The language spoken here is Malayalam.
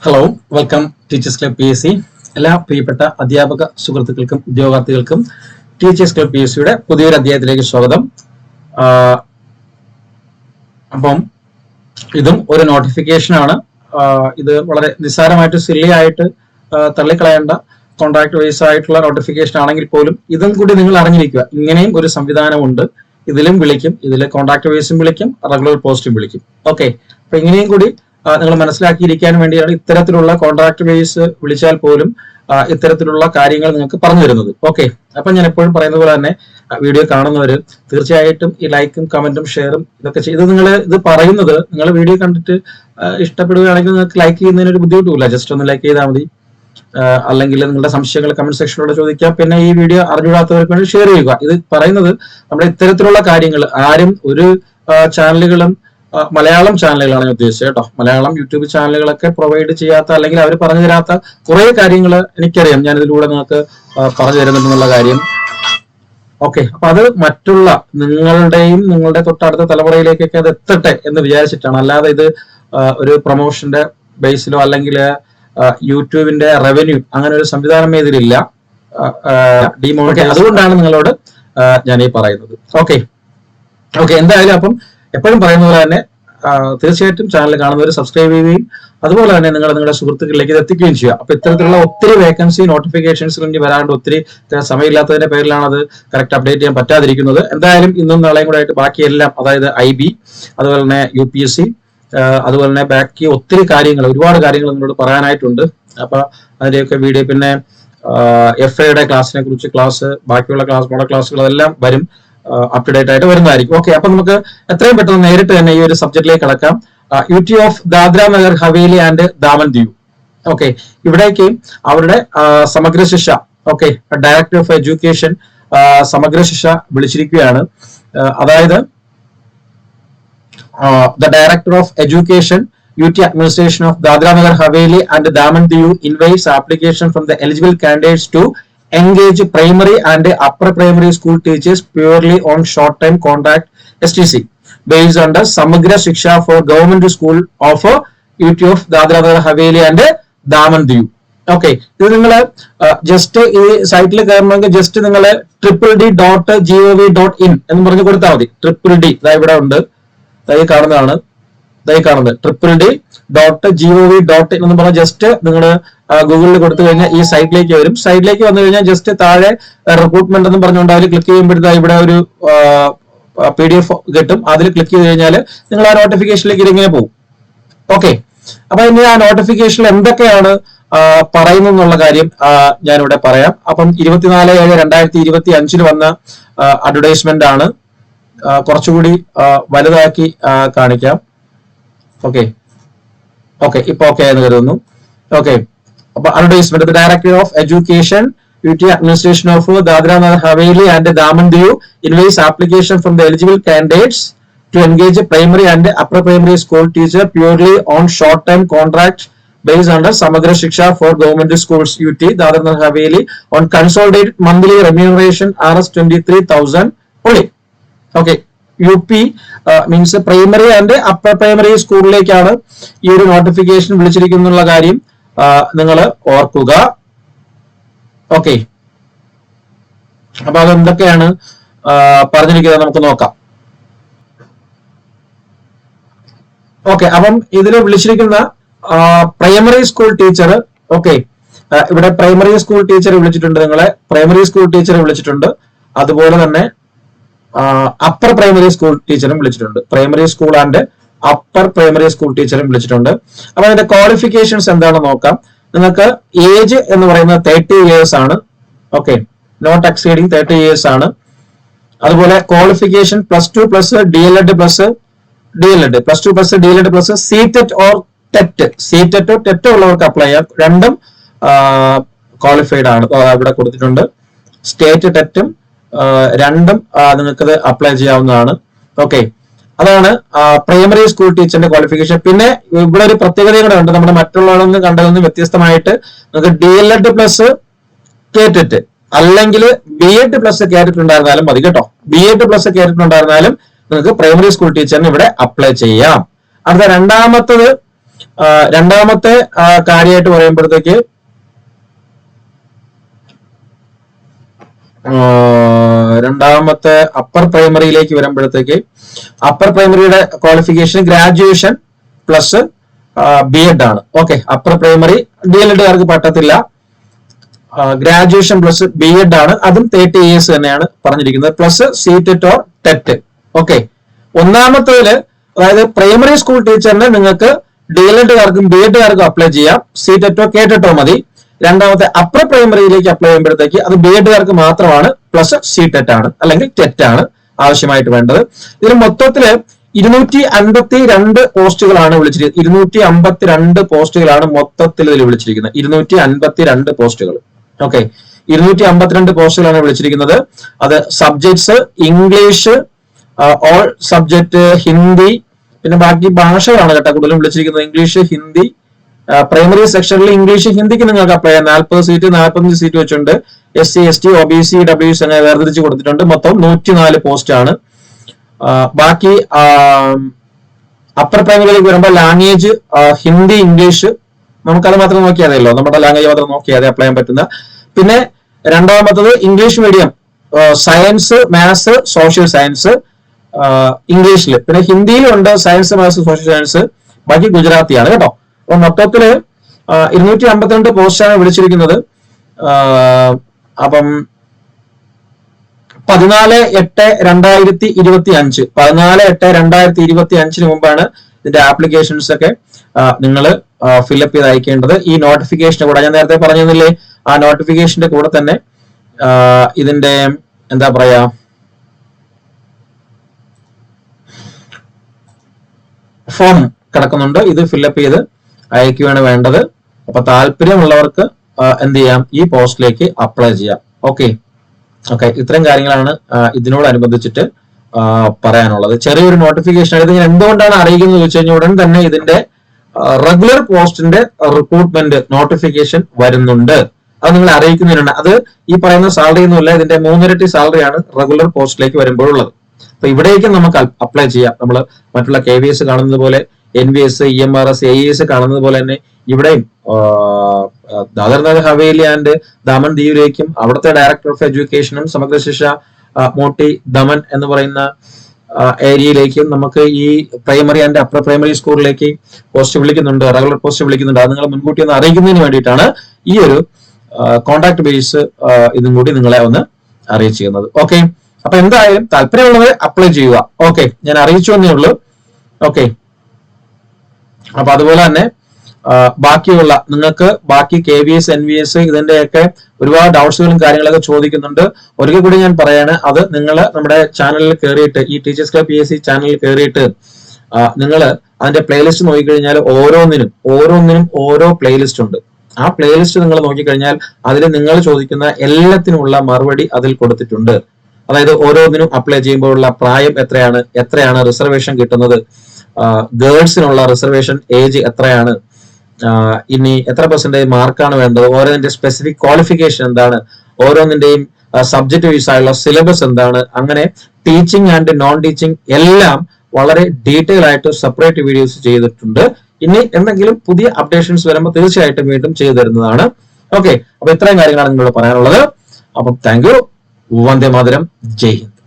Hello, welcome teachers club PSC. എല്ലാ പ്രിയപ്പെട്ട അധ്യാപക സുഹൃത്തുക്കൾക്കും ഉദ്യോഗാർത്ഥികൾക്കും ടീച്ചേഴ്സ് ക്ലബ് PSCയുടെ പുതിയൊരു അധ്യായത്തിലേക്ക് സ്വാഗതം. അപ്പം ഇതും ഒരു നോട്ടിഫിക്കേഷൻ ആണ്. ഇത് വളരെ നിസ്സാരമായിട്ട് സില്ലി ആയിട്ട് തള്ളിക്കളയേണ്ട കോൺട്രാക്ട് വൈസ് ആയിട്ടുള്ള നോട്ടിഫിക്കേഷൻ ആണെങ്കിൽ പോലും ഇതും കൂടി നിങ്ങൾ അറിഞ്ഞിരിക്കുക. ഇങ്ങനെയും ഒരു സംവിധാനമുണ്ട്. ഇതിലും വിളിക്കും, ഇതിൽ കോൺട്രാക്ട് വൈസും വിളിക്കും, റെഗുലർ പോസ്റ്റും വിളിക്കും. ഓക്കെ, അപ്പൊ ഇങ്ങനെയും കൂടി നിങ്ങൾ മനസ്സിലാക്കിയിരിക്കാൻ വേണ്ടിയാണ് ഇത്തരത്തിലുള്ള കോൺട്രാക്ട് ബേസ് വിളിച്ചാൽ പോലും ഇത്തരത്തിലുള്ള കാര്യങ്ങൾ നിങ്ങൾക്ക് പറഞ്ഞു തരുന്നത്. ഓക്കെ, അപ്പൊ ഞാൻ എപ്പോഴും പറയുന്ന പോലെ തന്നെ വീഡിയോ കാണുന്നവര് തീർച്ചയായിട്ടും ഈ ലൈക്കും കമന്റും ഷെയറും ഇതൊക്കെ ചെയ്ത് നിങ്ങൾ ഇത് പറയുന്നത് നിങ്ങൾ വീഡിയോ കണ്ടിട്ട് ഇഷ്ടപ്പെടുകയാണെങ്കിൽ നിങ്ങൾക്ക് ലൈക്ക് ചെയ്യുന്നതിന് ഒരു ബുദ്ധിമുട്ടില്ല. ജസ്റ്റ് ഒന്ന് ലൈക്ക് ചെയ്താൽ മതി. അല്ലെങ്കിൽ നിങ്ങളുടെ സംശയങ്ങൾ കമന്റ് സെക്ഷനിലൂടെ ചോദിക്കാം. പിന്നെ ഈ വീഡിയോ അറിഞ്ഞുകൂടാത്തവർക്ക് വേണ്ടി ഷെയർ ചെയ്യുക. ഇത് പറയുന്നത് നമ്മുടെ ഇത്തരത്തിലുള്ള കാര്യങ്ങൾ ആരും ഒരു ചാനലുകളും മലയാളം ചാനലുകളാണ് ഞാൻ ഉദ്ദേശിച്ചത് കേട്ടോ. മലയാളം യൂട്യൂബ് ചാനലുകളൊക്കെ പ്രൊവൈഡ് ചെയ്യാത്ത അല്ലെങ്കിൽ അവർ പറഞ്ഞു തരാത്ത കുറെ കാര്യങ്ങൾ എനിക്കറിയാം. ഞാൻ ഇതിലൂടെ നിങ്ങൾക്ക് പറഞ്ഞു തരുന്നുണ്ടെന്നുള്ള കാര്യം. ഓക്കെ, അപ്പൊ അത് മറ്റുള്ള നിങ്ങളുടെയും നിങ്ങളുടെ തൊട്ടടുത്ത തലമുറയിലേക്കൊക്കെ അത് എത്തട്ടെ എന്ന് വിചാരിച്ചിട്ടാണ്. അല്ലാതെ ഇത് ഒരു പ്രൊമോഷന്റെ ബേസിലോ അല്ലെങ്കിൽ യൂട്യൂബിന്റെ റവന്യൂ അങ്ങനെ ഒരു സംവിധാനം ഇതിലില്ല. അതുകൊണ്ടാണ് നിങ്ങളോട് ഞാൻ ഈ പറയുന്നത്. ഓക്കെ, എന്തായാലും അപ്പം എപ്പോഴും പറയുന്ന പോലെ തന്നെ തീർച്ചയായിട്ടും ചാനൽ കാണുന്നവർ സബ്സ്ക്രൈബ് ചെയ്യുകയും അതുപോലെ തന്നെ നിങ്ങളുടെ സുഹൃത്തുക്കളിലേക്ക് ഇത് എത്തിക്കുകയും ചെയ്യുക. അപ്പൊ ഇത്തരത്തിലുള്ള ഒത്തിരി വേക്കൻസി നോട്ടിഫിക്കേഷൻസ് ഇനി വരാണ്ട് ഒത്തിരി സമയമില്ലാത്തതിന്റെ പേരിലാണ് അത് കറക്റ്റ് അപ്ഡേറ്റ് ചെയ്യാൻ പറ്റാതിരിക്കുന്നത്. എന്തായാലും ഇന്നും നാളെയും കൂടെ ആയിട്ട് ബാക്കിയെല്ലാം, അതായത് IB, അതുപോലെ തന്നെ UPSC, അതുപോലെ തന്നെ ബാക്കി ഒത്തിരി കാര്യങ്ങൾ, ഒരുപാട് കാര്യങ്ങൾ നിങ്ങളോട് പറയാനായിട്ടുണ്ട്. അപ്പൊ അതിന്റെയൊക്കെ വീഡിയോ, പിന്നെ FAയുടെ ക്ലാസ്സിനെ കുറിച്ച് ക്ലാസ്, ബാക്കിയുള്ള മോഡൽ ക്ലാസ്സുകൾ അതെല്ലാം വരും, അപ് ടു ഡേറ്റ് ആയിട്ട് വരുന്നതായിരിക്കും. ഓക്കെ, അപ്പൊ നമുക്ക് എത്രയും പെട്ടെന്ന് നേരിട്ട് തന്നെ ഈ ഒരു സബ്ജക്റ്റിലേക്ക് കടക്കാം. UT of Dadra Nagar Haveli and Daman Diu. Okay, ഇവിടേക്ക് അവരുടെ സമഗ്ര ശിക്ഷ, ഓക്കെ, ഡയറക്ടർ ഓഫ് എഡ്യൂക്കേഷൻ സമഗ്ര ശിക്ഷ വിളിച്ചിരിക്കുകയാണ്. അതായത് the director of education UT administration of Dadra Nagar Haveli and Daman Diu invites application from the eligible candidates to engage primary and upper primary school teachers purely on short time contract STC based on the Samagra Shiksha for government school of UT of Dadra Nagar Haveli and Daman Diu. Okay, ഇത് നിങ്ങൾ ജസ്റ്റ് ഈ സൈറ്റിൽ കയറണമെങ്കിൽ ജസ്റ്റ് നിങ്ങൾ www.gov.in എന്ന് പറഞ്ഞു കൊടുത്താൽ മതി. DDD ഇവിടെ ഉണ്ട്, കാണുന്നതാണ്, www.gov.in എന്ന് പറഞ്ഞാൽ ജസ്റ്റ് നിങ്ങൾ ഗൂഗിളിൽ കൊടുത്തു കഴിഞ്ഞാൽ ഈ സൈറ്റിലേക്ക് വരും. സൈറ്റിലേക്ക് വന്നു കഴിഞ്ഞാൽ ജസ്റ്റ് താഴെ റിക്രൂട്ട്മെന്റ് എന്ന് പറഞ്ഞുകൊണ്ട് അതിൽ ക്ലിക്ക് ചെയ്യുമ്പോഴത്തെ ഇവിടെ ഒരു PDF കിട്ടും. അതിൽ ക്ലിക്ക് ചെയ്ത് കഴിഞ്ഞാൽ നിങ്ങൾ ആ നോട്ടിഫിക്കേഷനിലേക്ക് ഇങ്ങനെ പോകും. ഓക്കെ, അപ്പൊ ഇനി ആ നോട്ടിഫിക്കേഷനിൽ എന്തൊക്കെയാണ് പറയുന്നു എന്നുള്ള കാര്യം ഞാനിവിടെ പറയാം. അപ്പം 24/7/2025 വന്ന അഡ്വർടൈസ്മെന്റ് ആണ്. കുറച്ചുകൂടി വലുതാക്കി കാണിക്കാം. ഓക്കെ, ഇപ്പൊ ഓക്കെ എന്ന് കരുതുന്നു. ഓക്കെ, അപ്പൊ advertisement, director of education UT administration of Dadra Nagar Haveli and Daman Diu invites application from the eligible candidates to engage a primary and upper primary school teacher purely on short term contract based on the Samagra Shiksha for government schools UT Dadra Nagar Haveli on consolidated monthly remuneration Rs 23,000 only. Okay, UP means primary and upper primary സ്കൂളിലേക്കാണ് ഈ ഒരു നോട്ടിഫിക്കേഷൻ വിളിച്ചിരിക്കുന്നുള്ള കാര്യം നിങ്ങൾ ഓർക്കുക. ഓക്കെ, അപ്പൊ അതെന്തൊക്കെയാണ് പറഞ്ഞിരിക്കുന്നത് നമുക്ക് നോക്കാം. ഓക്കെ, അപ്പം ഇതിൽ വിളിച്ചിരിക്കുന്ന പ്രൈമറി സ്കൂൾ ടീച്ചർ, ഓക്കെ, ഇവിടെ പ്രൈമറി സ്കൂൾ ടീച്ചർ വിളിച്ചിട്ടുണ്ട്, നിങ്ങളെ പ്രൈമറി സ്കൂൾ ടീച്ചർ വിളിച്ചിട്ടുണ്ട്. അതുപോലെ തന്നെ അപ്പർ പ്രൈമറി സ്കൂൾ ടീച്ചറും വിളിച്ചിട്ടുണ്ട്. Primary school and upper primary school ടീച്ചറും വിളിച്ചിട്ടുണ്ട്. അപ്പൊ അതിന്റെ ക്വാളിഫിക്കേഷൻസ് എന്താണെന്ന് നോക്കാം. നിങ്ങൾക്ക് ഏജ് എന്ന് പറയുന്നത് 30 years ആണ്. ഓക്കെ, നോട്ട് എക്സീഡിങ് 30 years ആണ്. അതുപോലെ qualification +2 plus DLED plus DLED, +2 plus DLED plus CTET or TET. CTET TET ഉള്ളവർക്ക് അപ്ലൈ ചെയ്യാം. രണ്ടും ക്വാളിഫൈഡ് ആണ്, ഇവിടെ കൊടുത്തിട്ടുണ്ട്. സ്റ്റേറ്റ് ടെറ്റും രണ്ടും നിങ്ങൾക്കത് അപ്ലൈ ചെയ്യാവുന്നതാണ്. ഓക്കെ, അതാണ് പ്രൈമറി സ്കൂൾ ടീച്ചറിന്റെ ക്വാളിഫിക്കേഷൻ. പിന്നെ ഇവിടെ ഒരു പ്രത്യേകത കൂടെ ഉണ്ട്. നമ്മുടെ മറ്റുള്ളവരൊന്നും കണ്ടതൊന്നും വ്യത്യസ്തമായിട്ട് നിങ്ങൾക്ക് DLED പ്ലസ് KTET അല്ലെങ്കിൽ B.Ed പ്ലസ് KTET ഉണ്ടായിരുന്നാലും മതി കേട്ടോ. B.Ed പ്ലസ് KTET ഉണ്ടായിരുന്നാലും നിങ്ങൾക്ക് പ്രൈമറി സ്കൂൾ ടീച്ചറിന് ഇവിടെ അപ്ലൈ ചെയ്യാം. അടുത്ത രണ്ടാമത്തത് രണ്ടാമത്തെ കാര്യമായിട്ട് പറയുമ്പോഴത്തേക്ക് രണ്ടാമത്തെ അപ്പർ പ്രൈമറിയിലേക്ക് വരുമ്പോഴത്തേക്ക് അപ്പർ പ്രൈമറിയുടെ ക്വാളിഫിക്കേഷൻ ഗ്രാജുവേഷൻ പ്ലസ് ബി.എഡ് ആണ്. ഓക്കെ, അപ്പർ പ്രൈമറി DLEDകാർക്ക് പറ്റത്തില്ല. ഗ്രാജുവേഷൻ പ്ലസ് ബി.എഡ് ആണ്. അതും 30 years തന്നെയാണ് പറഞ്ഞിരിക്കുന്നത്. Plus CTET or TET. Okay, ഒന്നാമത്തേല് അതായത് പ്രൈമറി സ്കൂൾ ടീച്ചറിന് നിങ്ങൾക്ക് DLEDകാർക്കും ബി.എഡ്കാർക്കും അപ്ലൈ ചെയ്യാം. CTET കേട്ടിട്ടോ മതി. രണ്ടാമത്തെ അപ്പർ പ്രൈമറിയിലേക്ക് അപ്ലൈ ചെയ്യുമ്പോഴത്തേക്ക് അത് ബി.എഡ്കാർക്ക് മാത്രമാണ്. പ്ലസ് CTET ആണ് അല്ലെങ്കിൽ ടെറ്റ് ആണ് ആവശ്യമായിട്ട് വേണ്ടത്. ഇതിന് മൊത്തത്തില് 252 പോസ്റ്റുകളാണ് വിളിച്ചിരിക്കുന്നത്. 252 പോസ്റ്റുകളാണ് മൊത്തത്തിൽ ഇതിൽ വിളിച്ചിരിക്കുന്നത്. 252 പോസ്റ്റുകൾ. ഓക്കെ, 252 പോസ്റ്റുകളാണ് വിളിച്ചിരിക്കുന്നത്. അത് subjects English, all subject Hindi, പിന്നെ ബാക്കി ഭാഷകളാണ് കേട്ടോ കൂടുതലും വിളിച്ചിരിക്കുന്നത്. ഇംഗ്ലീഷ്, ഹിന്ദി. പ്രൈമറി സെക്ഷനിൽ ഇംഗ്ലീഷ് ഹിന്ദിക്ക് നിങ്ങൾക്ക് അപ്ലൈ ചെയ്യാം. 40 സീറ്റ് 45 സീറ്റ് വെച്ചുണ്ട്. SC ST OBC WS അങ്ങനെ വേർതിരിച്ച് കൊടുത്തിട്ടുണ്ട്. മൊത്തം 104 പോസ്റ്റ് ആണ്. ബാക്കി അപ്പർ പ്രൈമറിയിലേക്ക് വരുമ്പോൾ ലാംഗ്വേജ് ഹിന്ദി ഇംഗ്ലീഷ് നമുക്കത് മാത്രം നോക്കിയാൽ മതിയല്ലോ. നമ്മുടെ ലാംഗ്വേജ് മാത്രം നോക്കിയാൽ അപ്ലൈ ചെയ്യാൻ പറ്റുന്ന. പിന്നെ രണ്ടാമത്തത് English medium, science, maths, social science ഇംഗ്ലീഷിൽ. പിന്നെ ഹിന്ദിയിലുണ്ട് സയൻസ്, മാത്സ്, സോഷ്യൽ സയൻസ്. ബാക്കി ഗുജറാത്തിയാണ് കേട്ടോ. അപ്പൊ മൊത്തത്തില് 252 പോസ്റ്റാണ് വിളിച്ചിരിക്കുന്നത്. അപ്പം 14/8/2025 14/8/2025 മുമ്പാണ് ഇതിന്റെ ആപ്ലിക്കേഷൻസ് ഒക്കെ നിങ്ങൾ ഫില്ലപ്പ് ചെയ്ത് അയക്കേണ്ടത്. ഈ നോട്ടിഫിക്കേഷന്റെ കൂടെ ഞാൻ നേരത്തെ പറഞ്ഞില്ലേ, ആ നോട്ടിഫിക്കേഷന്റെ കൂടെ തന്നെ ഇതിന്റെ എന്താ പറയാ ഫോം കിടക്കുന്നുണ്ട്. ഇത് ഫില്ലപ്പ് ചെയ്ത് അയക്കുകയാണ് വേണ്ടത്. അപ്പൊ താല്പര്യമുള്ളവർക്ക് എന്ത് ചെയ്യാം, ഈ പോസ്റ്റിലേക്ക് അപ്ലൈ ചെയ്യാം. ഓക്കെ, ഇത്രയും കാര്യങ്ങളാണ് ഇതിനോടനുബന്ധിച്ചിട്ട് പറയാനുള്ളത്. ചെറിയൊരു നോട്ടിഫിക്കേഷൻ ആയത്. ഞാൻ എന്തുകൊണ്ടാണ് അറിയിക്കുന്നത് ചോദിച്ചു കഴിഞ്ഞാൽ ഉടൻ തന്നെ ഇതിന്റെ റെഗുലർ പോസ്റ്റിന്റെ റിക്രൂട്ട്മെന്റ് നോട്ടിഫിക്കേഷൻ വരുന്നുണ്ട്. അത് നിങ്ങളെ അറിയിക്കുന്നതിനുണ്ട്. അത് ഈ പറയുന്ന സാലറി ഒന്നുമില്ല, ഇതിന്റെ 3 ഇരട്ടി സാലറിയാണ് റെഗുലർ പോസ്റ്റിലേക്ക് വരുമ്പോഴുള്ളത്. അപ്പൊ ഇവിടേക്കും നമുക്ക് അപ്ലൈ ചെയ്യാം. നമ്മൾ മറ്റുള്ള KVS കാണുന്നത് പോലെ, NVS, EMRS, AES കാണുന്നത് പോലെ തന്നെ ഇവിടെയും ദാദർ നഗർ ഹവേലി ആൻഡ് ദമൻ ദിയുവിലേക്കും അവിടുത്തെ ഡയറക്ടർ ഓഫ് എഡ്യൂക്കേഷനും സമഗ്ര ശിക്ഷ മോട്ടി ദമൻ എന്ന് പറയുന്ന ഏരിയയിലേക്കും നമുക്ക് ഈ പ്രൈമറി ആൻഡ് അപ്പർ പ്രൈമറി സ്കൂളിലേക്ക് പോസ്റ്റ് വിളിക്കുന്നുണ്ട്, റെഗുലർ പോസ്റ്റ് വിളിക്കുന്നുണ്ട്. അത് നിങ്ങൾ മുൻകൂട്ടി ഒന്ന് അറിയിക്കുന്നതിന് വേണ്ടിയിട്ടാണ് ഈ ഒരു കോൺടാക്ട് ബേസ് ഇതും കൂടി നിങ്ങളെ ഒന്ന് അറിയിച്ചിരുന്നത്. ഓക്കെ, അപ്പൊ എന്തായാലും താല്പര്യമുള്ളവർ അപ്ലൈ ചെയ്യുക. ഓക്കെ, ഞാൻ അറിയിച്ചു എന്നേ ഉള്ളൂ. ഓക്കെ, അപ്പൊ അതുപോലെ തന്നെ ബാക്കിയുള്ള നിങ്ങൾക്ക് ബാക്കി KVS, NVS ഇതിന്റെയൊക്കെ ഒരുപാട് ഡൗട്ട്സുകളും കാര്യങ്ങളൊക്കെ ചോദിക്കുന്നുണ്ട്. ഒരിക്കൽ കൂടി ഞാൻ പറയാണ്, അത് നിങ്ങൾ നമ്മുടെ ചാനലിൽ കയറിയിട്ട്, ഈ ടീച്ചേഴ്സ് ക്ലബ് PSC ചാനലിൽ കയറിയിട്ട് നിങ്ങൾ അതിന്റെ പ്ലേലിസ്റ്റ് നോക്കിക്കഴിഞ്ഞാൽ ഓരോന്നിനും ഓരോ പ്ലേലിസ്റ്റ് ഉണ്ട്. ആ പ്ലേലിസ്റ്റ് നിങ്ങൾ നോക്കിക്കഴിഞ്ഞാൽ അതിൽ നിങ്ങൾ ചോദിക്കുന്ന എല്ലാത്തിനുമുള്ള മറുപടി അതിൽ കൊടുത്തിട്ടുണ്ട്. അതായത് ഓരോന്നിനും അപ്ലൈ ചെയ്യുമ്പോഴുള്ള പ്രായം എത്രയാണ് റിസർവേഷൻ കിട്ടുന്നത്, ഗേൾസിനുള്ള റിസർവേഷൻ ഏജ് എത്രയാണ്, ഇനി എത്ര % മാർക്കാണ് വേണ്ടത്, ഓരോന്നിന്റെ സ്പെസിഫിക് ക്വാളിഫിക്കേഷൻ എന്താണ്, ഓരോന്നിന്റെയും സബ്ജക്ട് വൈസ് ആയുള്ള സിലബസ് എന്താണ്, അങ്ങനെ ടീച്ചിങ് ആൻഡ് നോൺ ടീച്ചിങ് എല്ലാം വളരെ ഡീറ്റെയിൽ ആയിട്ട് സെപ്പറേറ്റ് വീഡിയോസ് ചെയ്തിട്ടുണ്ട്. ഇനി എന്തെങ്കിലും പുതിയ അപ്ഡേഷൻസ് വരുമ്പോൾ തീർച്ചയായിട്ടും വീണ്ടും ചെയ്തു തരുന്നതാണ്. ഓക്കെ, അപ്പൊ ഇത്രയും കാര്യങ്ങളാണ് നിങ്ങളോട് പറയാനുള്ളത്. അപ്പം താങ്ക് യു. വന്ദേ മാതരം. ജയ് ഹിന്ദ്.